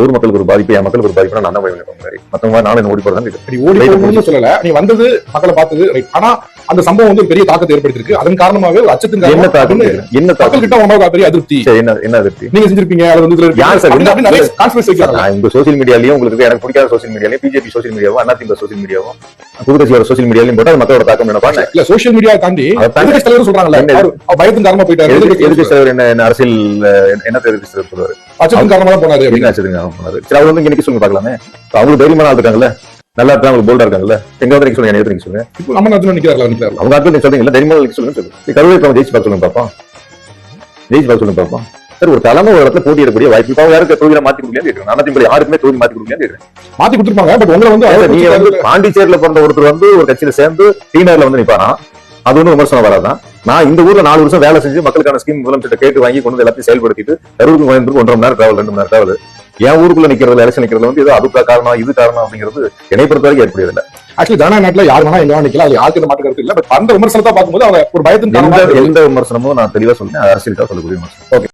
ஊர் மக்களுக்கு ஒரு பாதிப்பு, என் மக்களுக்கு ஒரு பாதிப்பு, நான் மத்தவங்க நானும் ஓடி போறேன். ஓடி போகணும்னு சொல்லல, நீ வந்தது மக்களை பார்த்தது ரைட். ஆனா அந்த சம்பவம் வந்து ஒரு பெரிய தாக்கத்தை ஏற்படுத்திருக்கு. அதன் காரணமாகவே ஒரு அச்சத்தின் என்ன தாக்கம்? என்ன மக்கள் கிட்ட உங்களுக்கு பெரிய அதிருப்தி என்ன அதிருப்தி நீங்க செஞ்சிருப்பீங்க. அது வந்து யார் சார் நிறைய கான்ஸ்பிரசி வைக்கிறாங்க. உங்க சோசியல் மீடியாலயும் உங்களுக்கு எனக்கு பிடிக்காத சோசியல் மீடியாலயும் பிஜேபி சோசியல் மீடியாவும் அதிமுக சோசியல் மீடியாவும் புதுக்கட்சியோட சோசியல் மீடியாலயும் போட்டா மக்களோட தாக்கம் என்ன பாருங்க. இல்ல சோசியல் மீடியா தாண்டி எதிர்க்கட்சி தலைவர் சொல்றாங்கல்ல, பயத்தின் காரணமா போயிட்டாரு. எதிர்க்கட்சி தலைவர் என்ன அரசியல் என்ன எதிர்க்கட்சி தலைவர் சொல்லுவாரு? அச்சத்தின் காரணமா தான் போனாரு அப்படின்னு. அச்சத்தின் காரணமா போனாரு. சரி, அவர் வந்து இன்னைக்கு சொல்லுங்க பாக்கலாமே. அவங்களுக்கு தைரியமான ஆள் இருக்காங்கல்ல, நல்லா இருக்காங்க, அவங்க போல்டா இருக்காங்கல்ல. எங்க வந்து சொல்லுங்க, என்ன நீங்க சொல்லுங்க. இப்போ நம்ம நாட்டுல நிக்கிறாங்க. அவங்க ஆட்கள் சொல்றீங்களா, தைரியமான சொல்லுங்க. கருவேப்பிலை ஜெயிச்சு பார்க்க சொல்லுங்க பாப்போம். ஜெயிச்சு பார்க்க சொல்லுங்க பாப்போம். சார், ஒரு தலைமை ஒரு இடத்துல போட்டியிடக்கூடிய வாய்ப்பு இப்போ யாருக்கு தொகுதியில மாத்தி கொடுக்கலையான்னு கேட்கிறேன். அதிமுக யாருக்குமே தொகுதி மாத்தி கொடுக்கலையான்னு கேட்கிறேன். மாத்தி கொடுத்துருப்பாங்க. பட் உங்களை வந்து நீங்க வந்து பாண்டிச்சேரியில பிறந்த ஒருத்தர் வந்து ஒரு கட்சியில சேர்ந்து டீனர்ல வந்து நிப்பாரான், அது ஒன்றும் விமர்சனம் வராதான். நான் இந்த ஊர்ல 4 வருஷம் வேலை செஞ்சு மக்களுக்கான ஸ்கீம் முதலமைச்சர் கேட்டு வாங்கி கொண்டு எல்லாத்தையும் செயல்படுத்திட்டு 60 1.5 மணி நேரம் டிராவல், 2 மணி நேரம் டிராவல். என் ஊருக்குள்ள நிக்கிறதுல எலெக்ஷன் நிக்கிறதுல வந்து அது காரணம் இது காரணம் அப்படிங்கிறது என்னை பொறுத்த வரைக்கும் ஏற்படுவதில்லை. ஆக்சுவலி ஜனநாயக நாட்டுல யார் வேணா எங்க நிக்கலாம், அது யாருக்கு மாற்று கருத்து இல்ல. பட் அந்த விமர்சனத்தை பார்க்கும்போது அவங்க ஒரு பயத்தின் எந்த விமர்சனமும் நான் தெளிவா சொல்றேன், அரசியலுக்காக சொல்லக்கூடிய விமர்சனம். ஓகே.